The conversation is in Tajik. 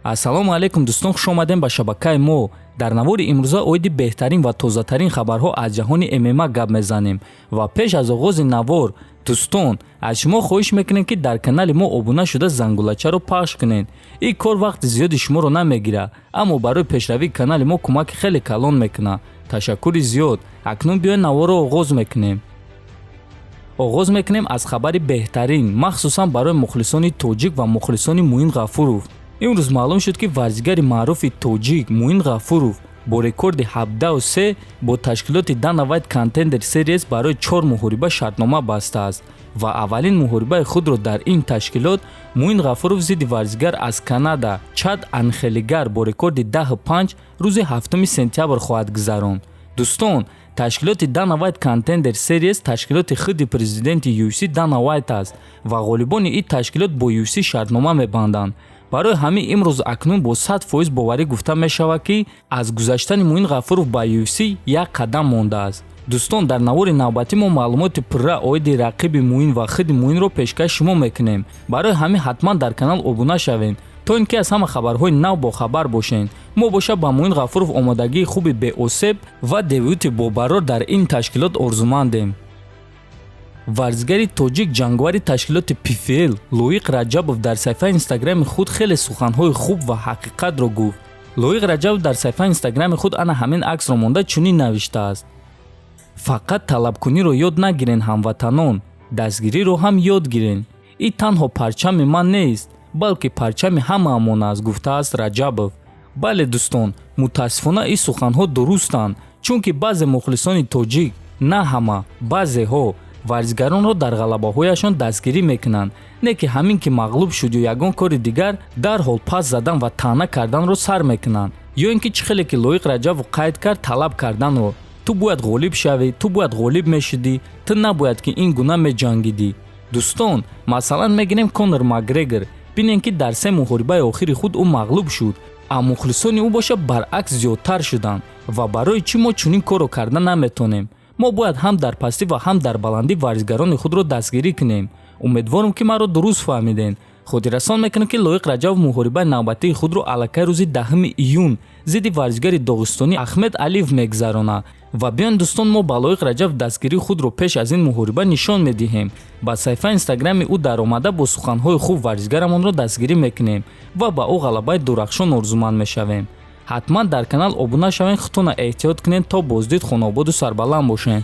ассалому алайкум дӯстон, хуш омадем ба шабакаи мо. дар навори имрӯза оиди беҳтарин ва тозатарин хабарҳо аз ҷаҳони ММА гап мезанем ва пеш аз оғози навор дӯстон, аз шумо хоҳиш мекунем ки дар канали мо обуна шуда зангулачаро пахш кунед. ин кор вақти зиёди шуморо намегира, аммо барои пешравии канали мо кӯмаки хеле калон мекунад. ташаккури зиёд. акнун биёед наворро оғоз мекунем. оғоз мекунем аз хабари беҳтарин, махсусан барои мухлисони тоҷик ва мухлисони Муин Гафуров. имрӯз маълум шуд ки варзигари маъруфи тоҷик Муин Гафуров бо рекорди 17-3 бо ташкилоти Дана Уайт Contender Series барои 4 муҳориба шартнома бастааст ва аввалин муҳорибаи худро дар ин ташкилот Муин Гафуров зидди варзигар аз Канада Чад Анхелигар бо рекорди 10-5 рӯзи 7 сентябр хоҳад гузаронд. дӯстон, ташкилоти Дана Уайт Contender Series ташкилоти худи президенти UFC Дана Уайт аст ва ғолибони ин ташкилот бо UFC шартнома мебанданд. барои ҳамин имрӯз акнун бо 100% боварӣ гуфта мешавад ки аз гузаштани Муин Гафуров ба UFC як қадам мондааст. дӯстон, дар навори навбатӣ мо маълумоти пурра оиди рақиби Муин ва худи Муинро пешкаш шумо мекунем. барои ҳамин ҳатман дар канал обуна шавед то ин ки аз ҳама хабарҳои нав бохабар бошед. мо боша ба Муин Гафуров омодагии хуби беосеб ва дебюти бобарор дар ин ташкилот орзумандем. варзигари тоҷик ҷангвари ташкилоти PFL Лоик Раджабов дар саҳифаи инстаграми худ хеле суханҳои хуб ва ҳақиқатро гуфт. Лоик Раджабов дар саҳифаи инстаграми худ ана ҳамин аксро монда чунин навиштааст: фақат талабкуниро ёд нагирен ҳамватанон, дастгириро ҳам ёд гирен. ин танҳо парчами ман нест, балки парчами ҳамаамон аст, гуфтааст Раджабов. бале дӯстон, мутаассифона ин суханҳо дурустанд, чунки баъзе мухлисони тоҷик, на ҳама, баъзеҳо варзигаронро дар ғалабаҳояшон дастгирӣ мекунанд, не ки ҳамин ки мағлуб шуд ё ягон кори дигар дарҳол пас задан ва таъна карданро сар мекунанд, ё ин ки чӣ хеле ки Лоик Раҷабов қайд кард талаб карданро. ту бояд ғолиб шавӣ, ту бояд ғолиб мешудӣ, ту набояд ки ин гуна меҷангидӣ. дӯстон, масалан мегирем Конор Макгрегор, бинем ки дар 3 муҳорибаи охири худ ӯ мағлуб шуд, аммо мухлисони ӯ боша баръакс зиёдтар шуданд ва барои чӣ мо чунин корро карда наметонем? мо бояд ҳам дар пастӣ ва ҳам дар баландӣ варзигарони худро дастгирӣ кунем. умедворам ки маро дуруст фаҳмидем. хотиррасон мекунам ки Лоик Раҷабов муҳорибаи навбатии худро аллакай рӯзи 10 июн зидди варзигари доғистонӣ Ахмед Алиев мегузаронад ва биён дӯстон, мо ба Лоик Раҷабов дастгирии худро пеш аз ин муҳориба нишон медиҳем. ба саҳифаи инстаграми ӯ даромада бо суханҳои хуб варзигарамонро дастгирӣ мекунем ва ба ӯ ғалабаи дурахшон орзуманд мешавем. ҳатман дар канал обуна шавед, худтонро эҳтиёт кунед то боздид хонободу сарбаланд бошед.